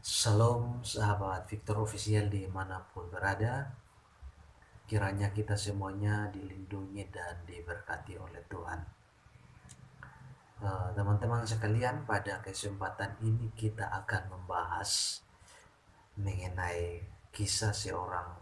Shalom sahabat Victor Official dimanapun berada. Kiranya kita semuanya dilindungi dan diberkati oleh Tuhan. Teman-teman sekalian, pada kesempatan ini kita akan membahas mengenai kisah seorang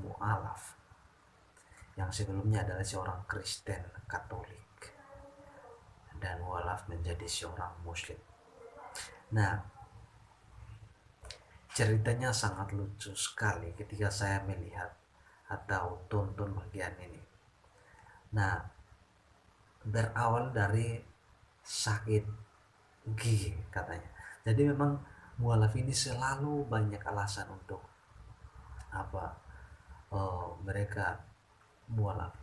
mu'alaf yang sebelumnya adalah seorang Kristen Katolik dan mu'alaf menjadi seorang Muslim. Nah, ceritanya sangat lucu sekali ketika saya melihat atau tonton bagian ini. Nah, berawal dari sakit gigi katanya. Jadi memang mualaf ini selalu banyak alasan untuk mereka mualaf.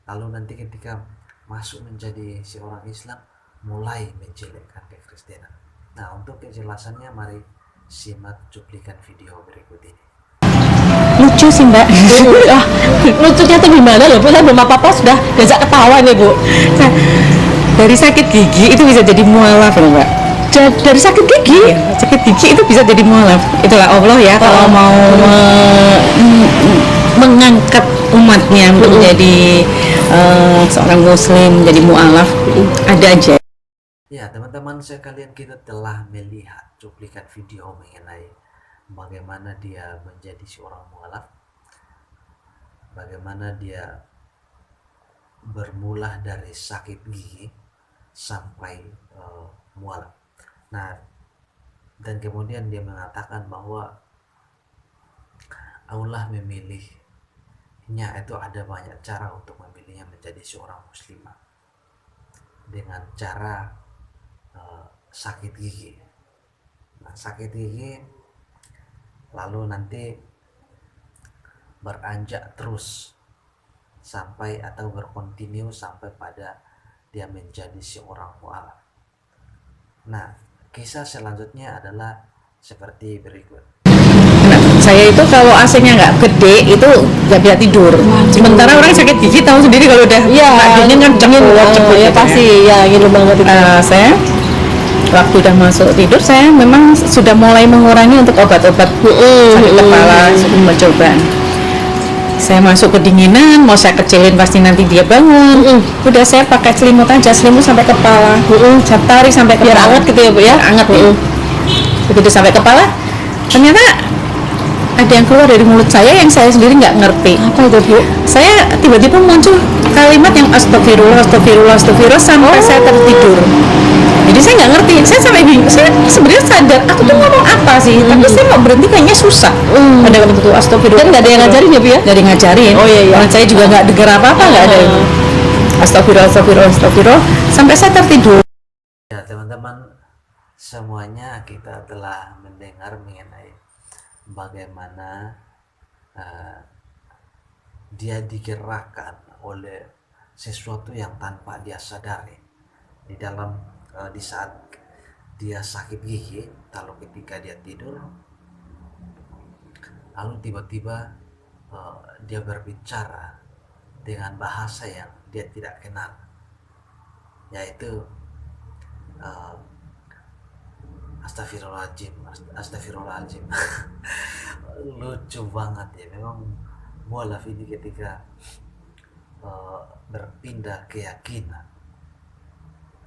Lalu nanti ketika masuk menjadi seorang Islam mulai menjelekkan kekristenan. Nah, untuk kejelasannya mari simak cuplikan video berikut ini. Lucu sih mbak. Ah, lucunya tuh gimana loh bu, saya belum apa-apa sudah diajak ketawa nih bu. Nah, dari sakit gigi itu bisa jadi mualaf loh mbak. Dari sakit gigi, sakit gigi itu bisa jadi mualaf. Itulah Allah ya kalau mau mengangkat umatnya menjadi seorang muslim, jadi mualaf, ada aja. Ya, teman-teman sekalian, kita telah melihat cuplikan video mengenai bagaimana dia menjadi seorang mualaf, bagaimana dia bermula dari sakit gigi sampai mualaf. Nah, dan kemudian dia mengatakan bahwa Allah memilihnya itu ada banyak cara untuk memilihnya menjadi seorang muslimah dengan cara sakit gigi. Nah, sakit gigi lalu nanti beranjak terus sampai atau berkontinu sampai pada dia menjadi seorang mualaf. Nah, kisah selanjutnya adalah seperti berikut. Saya itu kalau AC-nya nggak gede itu nggak bisa tidur. Sementara orang sakit gigi tahu sendiri kalau udah dingin kan cepet ya pasti ya ngilu banget itu. Saya waktu udah masuk tidur saya memang sudah mulai mengurangi untuk obat-obat sakit kepala sebelum mencoba. Saya masuk kedinginan, mau saya kecilin pasti nanti dia bangun. Udah saya pakai selimut aja, selimut sampai kepala. Saya tarik sampai kepala. Biar hangat gitu ya bu ya. Hangat ya. Begitu sampai kepala, ternyata ada yang keluar dari mulut saya yang saya sendiri nggak ngerti. Apa itu bu? Saya tiba-tiba muncul kalimat yang astagfirullah, astagfirullah, astagfirullah sampai saya tertidur. Jadi saya nggak ngerti, saya sampai bingung. Saya sebenarnya sadar aku tuh ngomong apa sih, tapi saya mau berhenti kayaknya susah. Pada waktu itu astagfirullah. Kan nggak ada yang ngajarin ya bu ya? Nggak ada yang ngajarin. Oh iya. Orang saya juga nggak dengar apa-apa, nggak ada. Astagfirullah, astagfirullah, astagfirullah sampai saya tertidur. Ya, teman-teman semuanya, kita telah mendengar mengenai bagaimana dia digerakkan oleh sesuatu yang tanpa dia sadari di dalam di saat dia sakit gigi. Lalu ketika dia tidur, lalu tiba-tiba dia berbicara dengan bahasa yang dia tidak kenal, yaitu astagfirullahaladzim, astagfirullahaladzim. Lucu banget ya, memang mualaf ini ketika berpindah keyakinan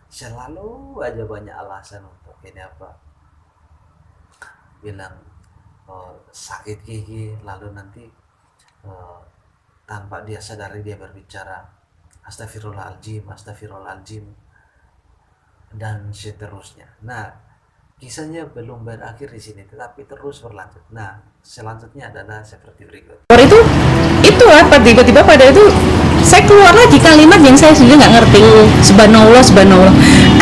selalu aja banyak alasan untuk ini bilang sakit gigi, lalu nanti tanpa dia sadari dia berbicara astagfirullahaladzim, astagfirullahaladzim, dan seterusnya. Nah, kisahnya belum berakhir di sini, tetapi terus berlanjut. Nah, selanjutnya adalah seperti berikut. Itu apa tiba-tiba pada itu saya keluar lagi kalimat yang saya sendiri nggak ngerti. Subhanallah, subhanallah.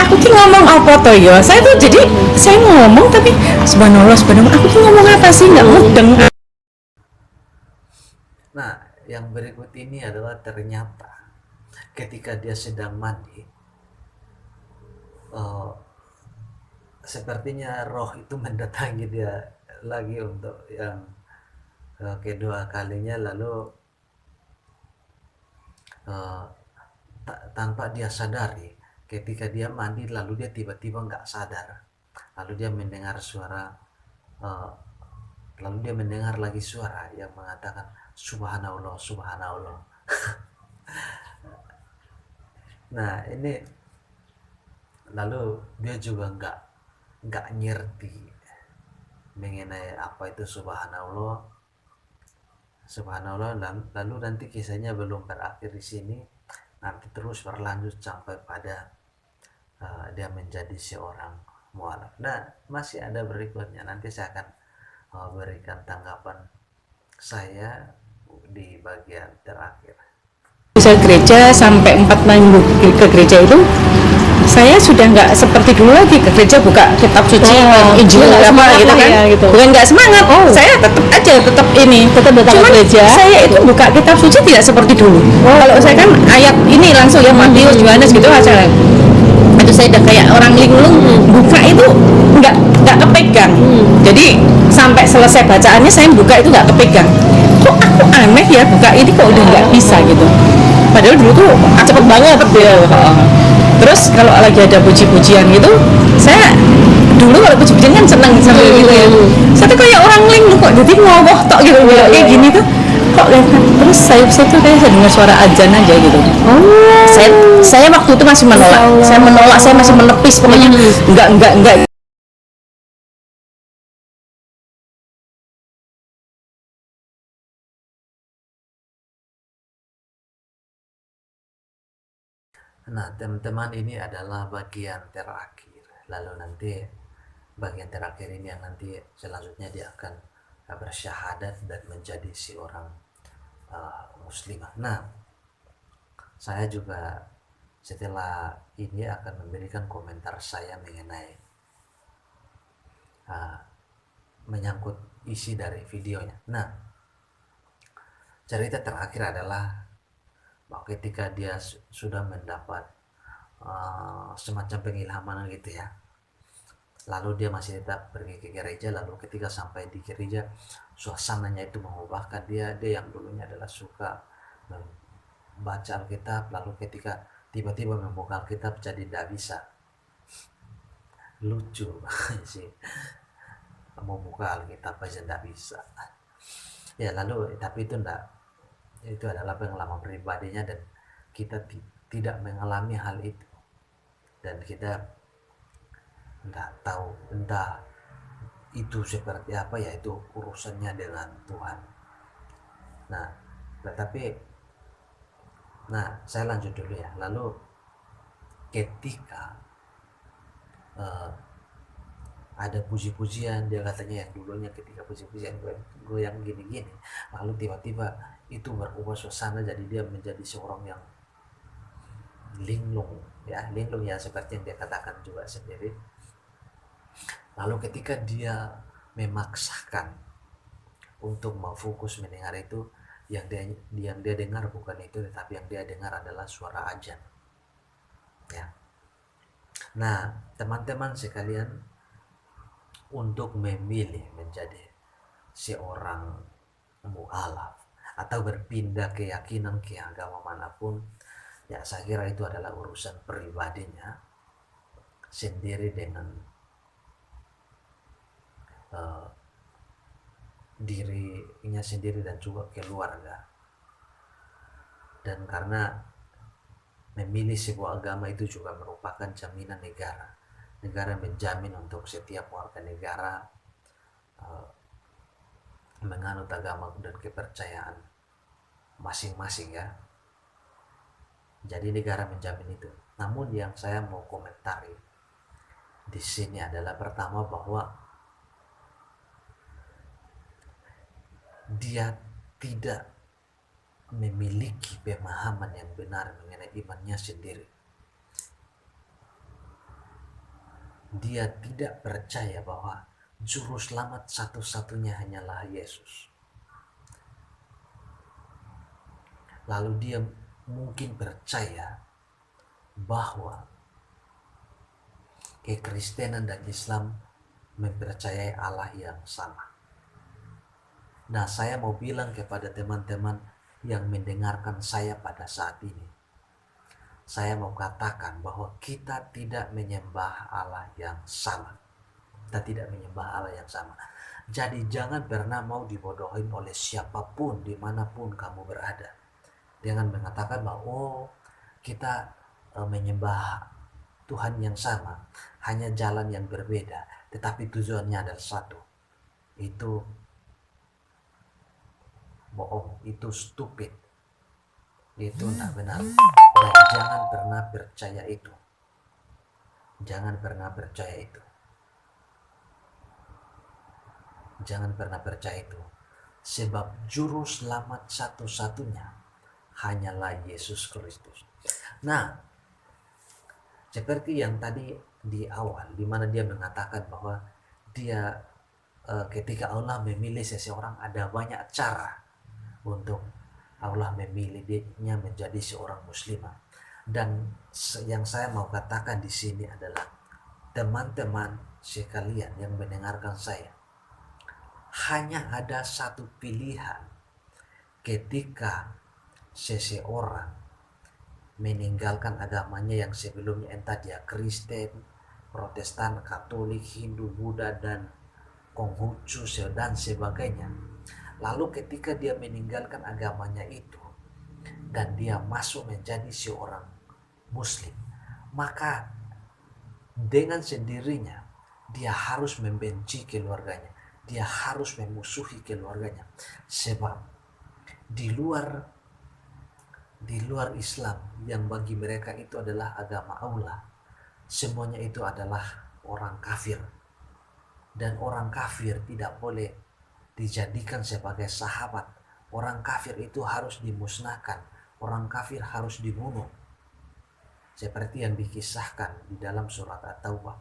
Aku tuh ngomong apa toh ya? Saya tuh jadi saya ngomong tapi subhanallah, subhanallah. Aku tuh ngomong apa sih? Nggak mudeng. Nah, yang berikut ini adalah ternyata ketika dia sedang mandi, sepertinya roh itu mendatangi dia lagi untuk yang kedua kalinya. Lalu tanpa dia sadari, ketika dia mandi lalu dia tiba-tiba nggak sadar, lalu dia mendengar suara eh, lalu dia mendengar lagi suara yang mengatakan subhanallah subhanallah. Nah ini lalu dia juga nggak ngerti mengenai apa itu subhanallah subhanallah. Lalu nanti kisahnya belum berakhir di sini, nanti terus berlanjut sampai pada dia menjadi seorang mualaf. Nah masih ada berikutnya, nanti saya akan berikan tanggapan saya di bagian terakhir. Bisa gereja sampai 4 minggu ke gereja itu saya sudah nggak seperti dulu lagi ke gereja buka kitab suci Injil nggak apa semangat gitu lah kan ya, gitu. bukan nggak semangat, saya tetap ini Tetap datang ke cuman gereja. saya itu buka kitab suci tidak seperti dulu. Kalau saya kan ayat ini langsung ya Matius Yohanes gitu aja, itu saya udah kayak orang linglung, buka itu nggak kepegang. Jadi sampai selesai bacaannya saya buka itu nggak kepegang, kok aku aneh ya buka ini kok udah nggak bisa gitu, padahal dulu tuh cepet banget ya. Terus kalau lagi ada puji-pujian gitu, saya dulu kalau puji-pujian kan seneng sambil gitu ya, saya tuh kayak orang linglung kok jadi ngowoh tok gitu kayak gini tuh kok lihat. Terus saya tuh kayak saya dengar suara azan aja gitu. Saya waktu itu masih menolak, saya masih menepis pokoknya enggak. Nah teman-teman, ini adalah bagian terakhir, lalu nanti bagian terakhir ini yang nanti selanjutnya dia akan bersyahadat dan menjadi seorang muslimah. Nah saya juga setelah ini akan memberikan komentar saya mengenai menyangkut isi dari videonya. Nah cerita terakhir adalah bahwa ketika dia sudah mendapat semacam pengilhaman gitu ya, lalu dia masih tetap pergi ke gereja. Lalu ketika sampai di gereja, suasananya itu mengubahkan dia yang dulunya adalah suka membaca Alkitab, lalu ketika tiba-tiba membuka Alkitab jadi tidak bisa. Lucu sih, mau buka Alkitab aja tidak bisa ya. Lalu tapi itu adalah pengalaman pribadinya, dan kita tidak mengalami hal itu, dan kita entah itu seperti apa ya, itu urusannya dengan Tuhan. Nah saya lanjut dulu ya. Lalu ketika ada puji-pujian, dia katanya yang dulunya ketika puji-pujian goyang gini-gini, lalu tiba-tiba itu berubah suasana, jadi dia menjadi seorang yang linglung ya seperti yang dia katakan juga sendiri. Lalu ketika dia memaksakan untuk memfokus mendengar itu, yang dia dengar bukan itu, tetapi yang dia dengar adalah suara azan ya. Nah teman-teman sekalian, untuk memilih menjadi seorang mu'alaf atau berpindah keyakinan ke agama manapun, ya saya kira itu adalah urusan pribadinya sendiri dengan dirinya sendiri dan juga keluarga. Dan karena memilih sebuah agama itu juga merupakan jaminan negara menjamin untuk setiap warga negara menganut agama dan kepercayaan masing-masing ya. Jadi negara menjamin itu. Namun yang saya mau komentari di sini adalah pertama, bahwa dia tidak memiliki pemahaman yang benar mengenai imannya sendiri. Dia tidak percaya bahwa juru selamat satu-satunya hanyalah Yesus. Lalu dia mungkin percaya bahwa kekristenan dan Islam mempercayai Allah yang sama. Nah, saya mau bilang kepada teman-teman yang mendengarkan saya pada saat ini, saya mau katakan bahwa kita tidak menyembah Allah yang sama. Kita tidak menyembah Allah yang sama. Jadi jangan pernah mau dibodohin oleh siapapun dimanapun kamu berada dengan mengatakan bahwa oh kita menyembah Tuhan yang sama, hanya jalan yang berbeda, tetapi tujuannya adalah satu. Itu bohong, itu stupid, itu tidak benar. Dan jangan pernah percaya itu. Jangan pernah percaya itu. Jangan pernah percaya itu. Sebab juru selamat satu-satunya hanyalah Yesus Kristus. Nah, seperti yang tadi di awal, di mana dia mengatakan bahwa dia ketika Allah memilih seseorang, ada banyak cara untuk Allah memilih dia menjadi seorang muslimah. Dan yang saya mau katakan di sini adalah teman-teman sekalian yang mendengarkan saya, hanya ada satu pilihan ketika seseorang meninggalkan agamanya yang sebelumnya, entah dia Kristen, Protestan, Katolik, Hindu, Buddha, dan Konghucu dan sebagainya. Lalu ketika dia meninggalkan agamanya itu dan dia masuk menjadi seorang Muslim, maka dengan sendirinya dia harus membenci keluarganya, dia harus memusuhi keluarganya, sebab di luar Islam yang bagi mereka itu adalah agama Allah, semuanya itu adalah orang kafir, dan orang kafir tidak boleh dijadikan sebagai sahabat. Orang kafir itu harus dimusnahkan, orang kafir harus dibunuh, seperti yang dikisahkan di dalam surat At-Taubah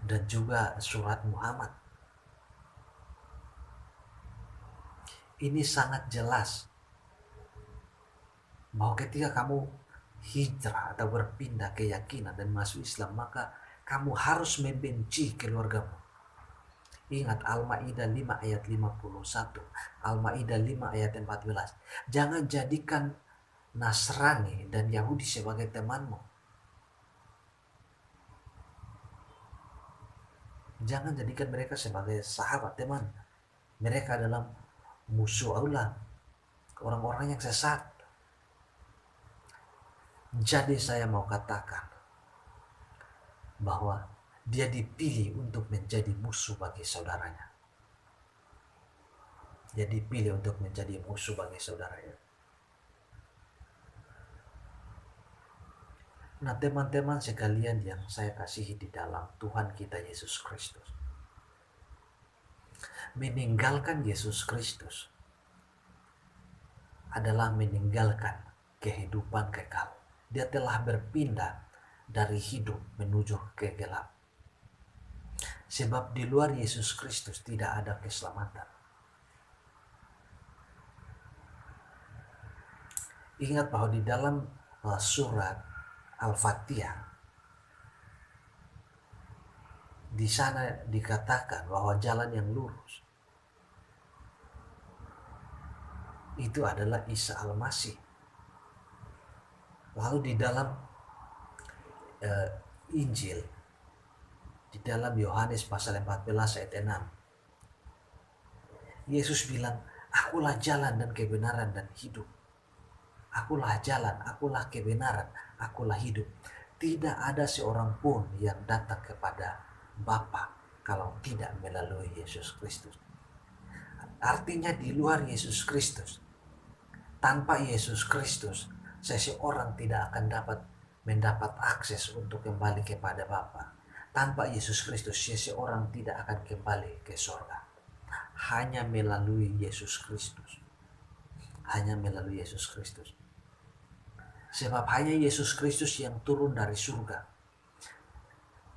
dan juga surat Muhammad. Ini sangat jelas bahwa ketika kamu hijrah atau berpindah keyakinan dan masuk Islam, maka kamu harus membenci keluargamu. Ingat Al-Maidah 5 ayat 51, Al-Maidah 5 ayat 14. Jangan jadikan Nasrani dan Yahudi sebagai temanmu. Jangan jadikan mereka sebagai sahabat, teman. Mereka adalah musuh Allah, orang-orang yang sesat. Jadi saya mau katakan bahwa dia dipilih untuk menjadi musuh bagi saudaranya. Dia dipilih untuk menjadi musuh bagi saudaranya. Nah, teman-teman sekalian yang saya kasihi di dalam Tuhan kita Yesus Kristus, meninggalkan Yesus Kristus adalah meninggalkan kehidupan kekal. Dia telah berpindah dari hidup menuju ke gelap. Sebab di luar Yesus Kristus tidak ada keselamatan. Ingat bahwa di dalam surat Al-Fatihah, di sana dikatakan bahwa jalan yang lurus itu adalah Isa Al-Masih. Lalu di dalam Injil, di dalam Yohanes pasal 14 ayat 6, Yesus bilang, akulah jalan dan kebenaran dan hidup. Akulah jalan, akulah kebenaran, akulah hidup. Tidak ada seorang pun yang datang kepada Bapa kalau tidak melalui Yesus Kristus. Artinya di luar Yesus Kristus, tanpa Yesus Kristus, seseorang tidak akan mendapat akses untuk kembali kepada Bapa. Tanpa Yesus Kristus, seseorang tidak akan kembali ke surga. Hanya melalui Yesus Kristus. Hanya melalui Yesus Kristus. Sebab hanya Yesus Kristus yang turun dari surga.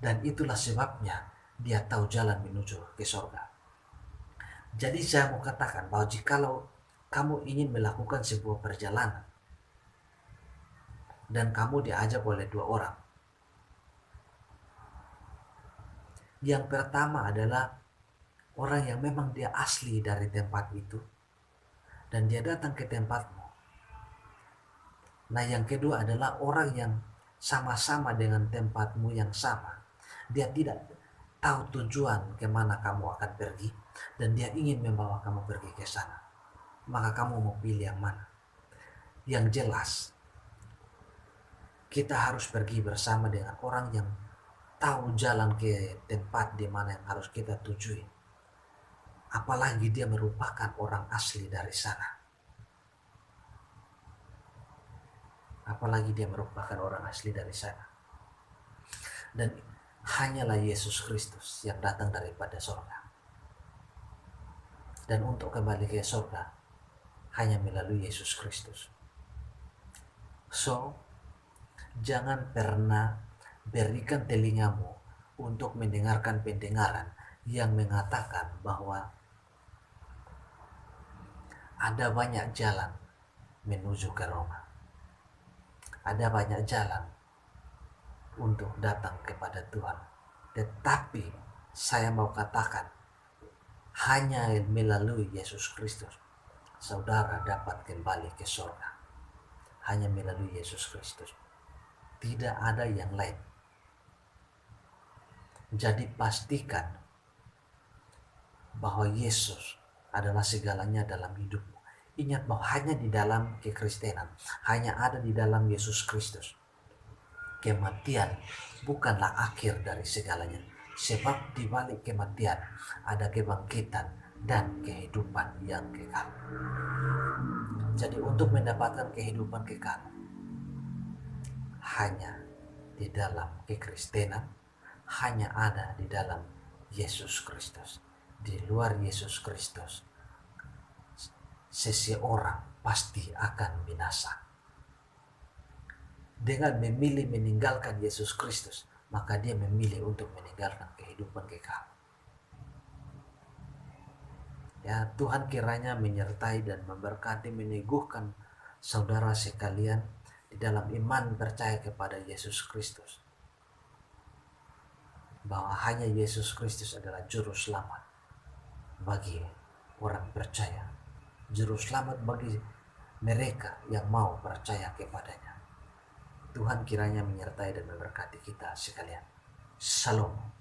Dan itulah sebabnya dia tahu jalan menuju ke surga. Jadi saya mau katakan bahwa jikalau kamu ingin melakukan sebuah perjalanan dan kamu diajak oleh dua orang. Yang pertama adalah orang yang memang dia asli dari tempat itu dan dia datang ke tempatmu. Nah, yang kedua adalah orang yang sama-sama dengan tempatmu yang sama, Dia tidak tahu tujuan kemana kamu akan pergi, dan dia ingin membawa kamu pergi ke sana. Maka kamu mau pilih yang mana? Yang jelas, kita harus pergi bersama dengan orang yang tahu jalan ke tempat di mana yang harus kita tujui. Apalagi dia merupakan orang asli dari sana. Apalagi dia merupakan orang asli dari sana. Dan hanyalah Yesus Kristus yang datang daripada surga. Dan untuk kembali ke surga, hanya melalui Yesus Kristus. So, jangan pernah berikan telingamu untuk mendengarkan pendengaran yang mengatakan bahwa ada banyak jalan menuju ke Roma. Ada banyak jalan untuk datang kepada Tuhan. Tetapi saya mau katakan, hanya melalui Yesus Kristus saudara dapat kembali ke surga. Hanya melalui Yesus Kristus. Tidak ada yang lain. Jadi pastikan bahwa Yesus adalah segalanya dalam hidupmu. Ingat bahwa hanya di dalam kekristenan, hanya ada di dalam Yesus Kristus. Kematian bukanlah akhir dari segalanya. Sebab di balik kematian ada kebangkitan dan kehidupan yang kekal. Jadi untuk mendapatkan kehidupan kekal, hanya di dalam kekristenan, hanya ada di dalam Yesus Kristus. Di luar Yesus Kristus, seseorang pasti akan binasa. Dengan memilih meninggalkan Yesus Kristus, maka dia memilih untuk meninggalkan kehidupan kekal. Ya, Tuhan kiranya menyertai dan memberkati, meneguhkan saudara sekalian di dalam iman percaya kepada Yesus Kristus. Bahwa hanya Yesus Kristus adalah juru selamat bagi orang percaya. Juru selamat bagi mereka yang mau percaya kepadanya. Tuhan kiranya menyertai dan memberkati kita sekalian. Shalom.